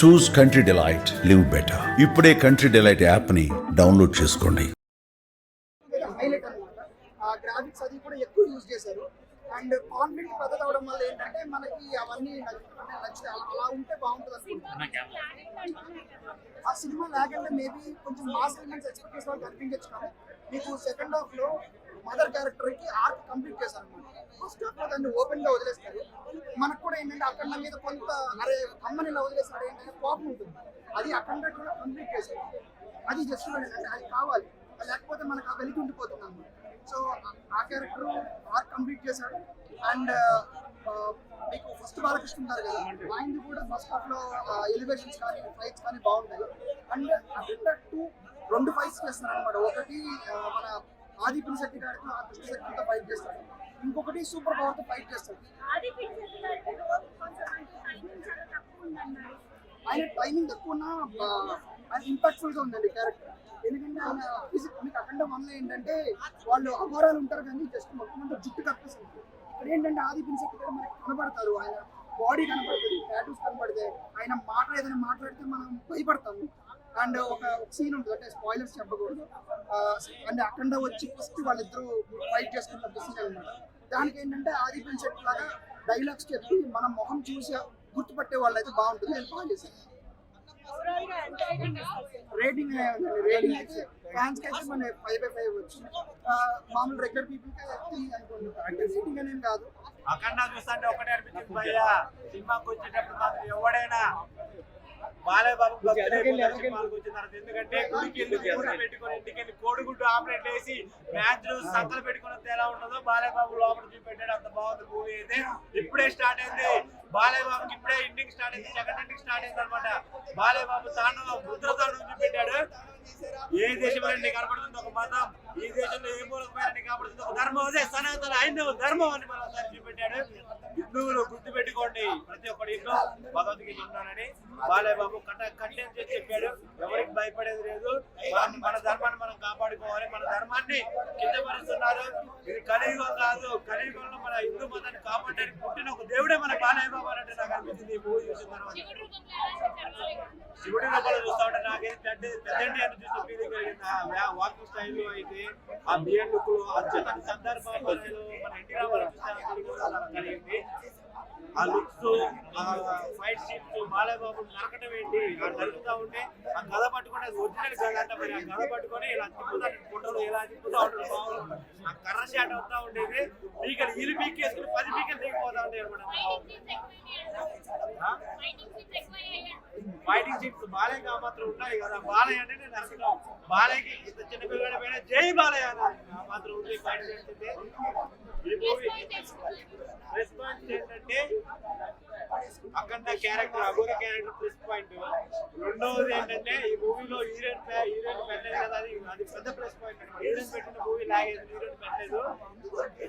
చూస్ country delight, live better. ఇప్పుడే country delight app ని download చేసుకోండి. హైలైట్ అనమాట. ఆ గ్రాఫిక్స్ అది కూడా ఎక్కువ యూజ్ చేశారు. అండ్ కాన్ఫిడెంట్ పెద్దది అవడం వల్ల ఏంటంటే మనకి అవన్నీ నచ్చి అలా ఉంటే బాగుంటుంది అనుకుంటున్నాను. ఆ సినిమా లేకంటే మేబీ కొంచెం మాస్ ఎలిమెంట్స్ ఎక్స్పెక్ట్ చేసిన వాళ్ళు కనిపించచ్చు, కానీ మీకు సెకండ్ హాఫ్ లో మదర్ క్యారెక్టర్ కి ఆర్క్ కంప్లీట్ చేశారు అనమాట. ఫస్ట్ హాఫ్ లో దాన్ని ఓపెన్ గా వదిలేస్తారు. మనకు కూడా ఏంటంటే అఖండ మీద కొంత అరే అమ్మని ఇలా వదిలేస్తారు ఏంటంటే కోపం ఉంటుంది. అది అఖండ కూడా కంప్లీట్ చేశారు. అది జస్ట్ అంటే అది కావాలి, లేకపోతే మనకు ఆ వెలికి ఉండిపోతుంది అన్నమాట. సో ఆ క్యారెక్టర్ ఆర్క్ కంప్లీట్ చేశాడు. అండ్ మీకు ఫస్ట్ బాలకృష్ణ ఉన్నారు కదా, ఆయనది కూడా ఫస్ట్ హాఫ్ లో ఎలివేషన్స్ కానీ ఫైట్స్ కానీ బాగుంటాయి. అండ్ అఖండ 2 2 ఫైట్స్ చేస్తున్నారు అనమాట. ఒకటి మన ఆది పినిశెట్టి గారితో ఆ కృష్ణ శక్తితో ఫైట్ చేస్తాడు, ఇంకొకటి సూపర్ పవర్ తో ఫైట్ చేస్తాడు. ఆయన టైమింగ్ తక్కువ ఉన్నా ఆయన ఇంపాక్ట్ఫుల్ గా ఉందండి క్యారెక్టర్. ఎందుకంటే ఆయన మీకు అఖండ 1 లో ఏంటంటే వాళ్ళు అఘోరాలు ఉంటారు కానీ జస్ట్ మొత్తం అంతా జుట్టు కప్పేస్తారు. ఇక్కడ ఏంటంటే ఆది పినిశెట్టి గారు మనకి కనబడతారు, ఆయన బాడీ కనబడుతుంది, టాటూస్ కనబడితే ఆయన మాట ఏదైనా మాట్లాడితే మనం భయపడతాము. అండ్ ఒక సీన్ ఉంటుంది, అంటే స్పాయిలర్స్ చెప్పకూడదు. అండ్ అఖండ వచ్చి ఫస్ట్ వాళ్ళిద్దరూ ఫైట్ చేసుకున్న సీన్ అనమాట. దానికి ఏంటంటే ఆది పినిశెట్టి లాగా డైలాగ్స్ చెప్పి మన మొహం చూసి గుర్తుపట్టే వాళ్ళు అయితే బాగుంటుంది. నేను కాల్ చేశాను. రేటింగ్ ఫ్యాన్స్ కి అయితే మన 5/5 వచ్చింది. మామూలు రెగ్యులర్ పీపుల్ కి 3 అనుకుంటున్నాను. రేటింగ్ అనేం కాదు. అఖండ చూస్తుంటే ఒకటే అనిపించింది భయ్యా, సినిమాకి వచ్చేటప్పుడు మాత్రం ఎవడైనా బాలయ్య బాబు సినిమాలకు వచ్చిన తర్వాత, ఎందుకంటే గుడికి పెట్టుకొని ఇంటికి వెళ్ళి కోడిగుడ్డు ఆమ్లెట్ వేసి మ్యాచ్ సంకలు పెట్టుకుని ఎలా ఉంటుందో బాలయ్య బాబు లోపల చూపెట్టాడు. అంత బాగుంది మూవీ అయితే. ఇప్పుడే స్టార్ట్ అయింది బాలయ్య బాబుకి, ఇప్పుడే ఇంటికి స్టార్ట్ అయింది, సెకండ్ ఇంటికి స్టార్ట్ అయింది అనమాట. బాలయ్య బాబు తాండవం ముద్ర తాండవం చూపెట్టాడు. ఏ దేశంలో నీకు కనపడుతుంది ఒక మతం, ఈ దేశంలో ఏ మూలకమైన నీకు కనపడుతుంది ఒక ధర్మం, అదే సనాతన హైందవ ధర్మం అని మరోసారి చూపెట్టాడు. హిందువులు గుర్తు పెట్టుకోండి, ప్రతి ఒక్కటి ఇంట్లో భగవద్గీత ఉన్నానని బాలయ్య బాబు కంటెంట్ చేసి చెప్పాడు. ఎవరికి భయపడేది లేదు, మన ధర్మాన్ని మనం కాపాడుకోవాలి. మన ధర్మాన్ని కిందపరుస్తున్నారు. ఇది కలియుగం కాదు, కలియుగంలో మన హిందూ మతాన్ని కాపాడడానికి పుట్టిన ఒక దేవుడే మన బాలయ్య బాబు అంటే నాకు అనిపించింది. ఈ మూవీ చూసిన తర్వాత శివుడి రూపంలో చూస్తా ఉంటే నాకైతే పెద్దంటి అని చూసిన ఫీలింగ్ కలిగింది. వాకింగ్ స్టైల్లో అయితే ఆ బియర్ లుక్ లో అత్యుత్తమ సందర్భాలు మన ఎన్టీ రామారావు కలిగింది. ఆ లుక్స్, ఆ ఫైట్ సీన్స్, బాలయ్య బాబు నరకటం ఏంటి, ఆ నరుకుతా ఉంటే ఆ కథ పట్టుకుని అది ఒరిజినల్ కథ అంట. మరి ఆ కథ పట్టుకొని ఇలా తిప్పుతా ఫోటోలు ఎలా తిప్పుతా ఉంటాడు బాగుంది. ఆ కర్ర షాట్ అవుతా ఉండేది, పీకలు ఇరు పీకేసుకుని 10 పీకలు దిగిపోతా ఉంటాయి అనమాట. ఫైటింగ్ సీన్స్ బాలయ్య మాత్రం ఉన్నాయి కదా. బాలయ్య అంటే నేను నరకడం, బాలయ్యకి ఇంత చిన్న పిల్లగాడి పైన జై బాలయ్య ఆ మాత్రం ఉంది. ఫైట్ చేస్తుంది ఈ మూవీ. రెస్పాన్స్ ఏంటంటే అఖండ క్యారెక్టర్, అఘోర క్యారెక్టర్ ప్లస్ పాయింట్. రెండవది ఏంటంటే ఈ మూవీలో హీరోయిన్ పెట్టలేదు కదా, అది పెద్ద ప్లస్ పాయింట్ అనమాట. హీరోయిన్ పెట్టిన మూవీ లాగేది, హీరోయిన్ పెట్టలేదు.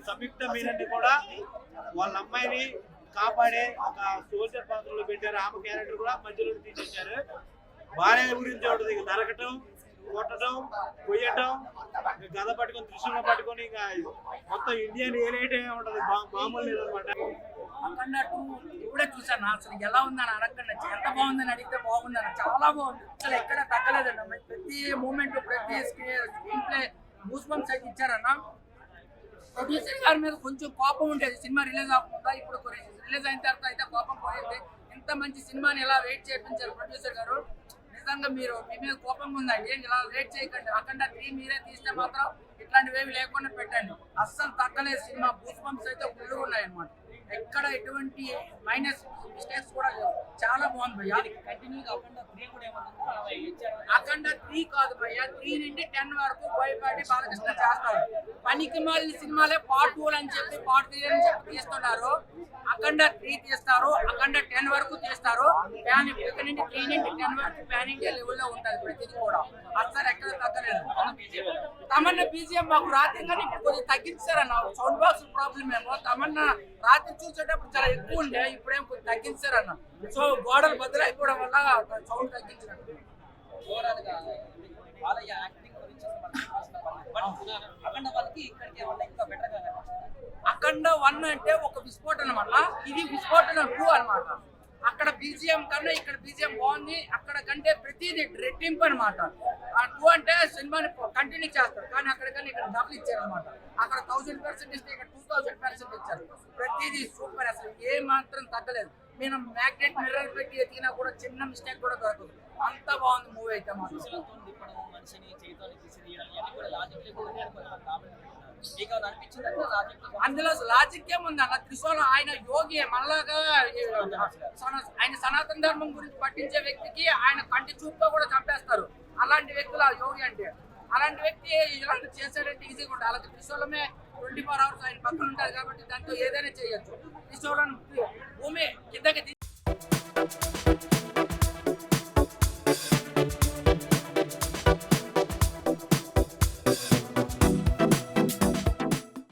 సంయుక్త మీనన్ని కూడా వాళ్ళ అమ్మాయిని కాపాడే ఒక సోల్జర్ పాత్రలో పెట్టారు. ఆమె క్యారెక్టర్ కూడా మధ్యలో తీసేశారు. బాలయ్య గురించి ఉంటుంది, ఇక నరకటం, కొట్టడం, కొయ్యటం, గద పట్టుకొని త్రిశూలం పట్టుకొని ఇంకా మొత్తం ఇండియన్ ఏలైతే ఉంటది, మామూలు లేదనమాట. అఖండ 2 ఇప్పుడే చూసాను. అసలు ఎలా ఉందని అడగండి, ఎంత బాగుందని అడిగితే బాగుందని, చాలా బాగుంది. అసలు ఎక్కడ తగ్గలేదన్న. ప్రతి మూమెంట్, ప్రతి స్క్రీన్ ప్లే గూస్ బంప్స్ అయితే ఇచ్చారన్న. ప్రొడ్యూసర్ గారి మీద కొంచెం కోపం ఉండేది సినిమా రిలీజ్ అవ్వకుండా. ఇప్పుడు రిలీజ్ అయిన తర్వాత అయితే కోపం పోయింది. ఇంత మంచి సినిమాని ఎలా వెయిట్ చేయించారు ప్రొడ్యూసర్ గారు. నిజంగా మీరు మీ మీద కోపంగా ఉందండి, ఇలా వెయిట్ చేయకండి. అఖండ 3 మీరే తీస్తే మాత్రం ఇట్లాంటివి లేకుండా పెట్టండి. అస్సలు తగ్గలేదు సినిమా. గూస్ బంప్స్ అయితే ఫుల్గా ఉన్నాయి అనమాట. ఎక్కడ ఎటువంటి మైనస్ మిస్టేక్స్ కూడా లేవు. చాలా బాగుంది భయ్యా. అఖండ 3 కాదు భయ్యా, 3 నుండి 10 వరకు బోయపాటి బాలకృష్ణ చేస్తారు. పనికి మాలిన సినిమాలే పార్ట్ 2 అని చెప్పి, పార్ట్ 3 అని చెప్పి తీస్తున్నారు. అఖండ 3 తీస్తారు, అఖండ 10 వరకు తీస్తారు. ఇక్కడ నుండి 3 నుండి 10 వరకు ప్యాన్ ఇండియా లెవెల్లో ఉంటుంది ప్రతిదీ కూడా. అస్సలు ఎక్కడ తగ్గలేదు. తమన్నా బీజిఎం మాకు రాత్రి కానీ ఇప్పుడు కొంచెం తగ్గించారన్న. సౌండ్ బాక్స్ ప్రాబ్లం ఏమో. తమన్నా రాత్రి చూసేటప్పుడు చాలా ఎక్కువ ఉండే, ఇప్పుడేం కొంచెం తగ్గించారన్న. సో గోడలు బదులైపోవడం వల్ల సౌండ్ తగ్గించినట్టు. అఖండ 1 అంటే ఒక విస్ఫోటనం వల్ల, ఇది విస్ఫోటనం 2 అనమాట. అక్కడ బీజిఎం కన్నా ఇక్కడ బీజిఎం బాగుంది, అక్కడ కంటే ప్రతిదీ రెట్టింపు అనమాట. ఆ 2 అంటే సినిమాని కంటిన్యూ చేస్తారు, కానీ అక్కడ కన్నా ఇక్కడ డబుల్ ఇచ్చారు అనమాట. అక్కడ 1000% ఇస్తే ఇక్కడ 2000% ఇచ్చారు. ప్రతిదీ సూపర్, అసలు ఏ మాత్రం తగ్గలేదు. నేను మ్యాగ్నెట్ మిర్రర్ పెట్టి ఎతికినా కూడా చిన్న మిస్టేక్ కూడా దొరకదు, అంత బాగుంది మూవీ అయితే మాత్రం. మనిషిని చేతితో తీసేయడం ఇవన్నీ కూడా లాజిక్ లేకుండా కొంతమంది కామెంట్ పెట్టినారు. మీకు ఏమైనా అనిపించింది అంటే లాజిక్ అందులో లాజిక్ ఏముంది అన్న, త్రిశూలం ఆయన యోగి మనలాగా ఆయన సనాతన ధర్మం గురించి పట్టించే వ్యక్తికి ఆయన కంటి చూపుతో కూడా చంపేస్తారు. అలాంటి వ్యక్తులు ఆ యోగి అంటే, అలాంటి వ్యక్తి ఇలాంటి చేసాడంటే ఈజీగా ఉంటుంది. అలాగే త్రిశూలమే 24 hours ఆయన పక్కన ఉంటారు కాబట్టి దాంతో ఏదైనా చేయొచ్చు. త్రిశూలం భూమి కిందకి